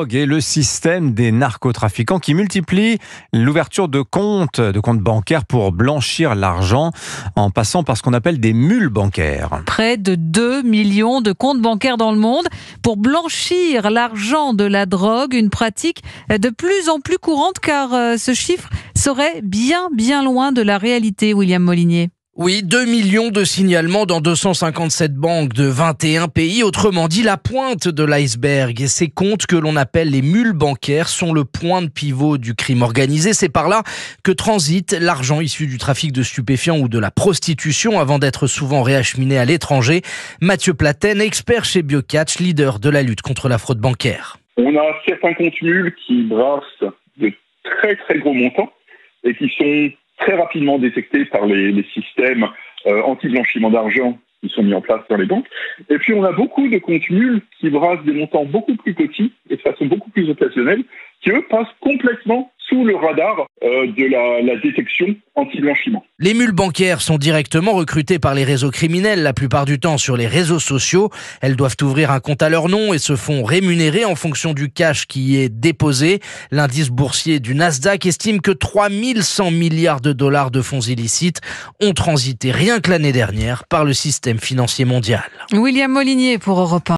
drogue et le système des narcotrafiquants qui multiplient l'ouverture de comptes bancaires pour blanchir l'argent en passant par ce qu'on appelle des mules bancaires. Près de 2 millions de comptes bancaires dans le monde pour blanchir l'argent de la drogue, une pratique de plus en plus courante car ce chiffre serait bien loin de la réalité, William Molinier. Oui, 2 millions de signalements dans 257 banques de 21 pays. Autrement dit, la pointe de l'iceberg. Et ces comptes que l'on appelle les mules bancaires sont le point de pivot du crime organisé. C'est par là que transite l'argent issu du trafic de stupéfiants ou de la prostitution avant d'être souvent réacheminé à l'étranger. Mathieu Platen, expert chez Biocatch, leader de la lutte contre la fraude bancaire. On a certains comptes mules qui brassent de très gros montants et qui sont très rapidement détectés par les systèmes anti-blanchiment d'argent qui sont mis en place dans les banques. Et puis on a beaucoup de comptes mules qui brassent des montants beaucoup plus petits et de façon beaucoup plus occasionnelle, qui eux passent complètement sous le radar de la détection anti-blanchiment. Les mules bancaires sont directement recrutées par les réseaux criminels, la plupart du temps sur les réseaux sociaux. Elles doivent ouvrir un compte à leur nom et se font rémunérer en fonction du cash qui y est déposé. L'indice boursier du Nasdaq estime que 3100 milliards de dollars de fonds illicites ont transité rien que l'année dernière par le système financier mondial. William Molinier pour Europe 1.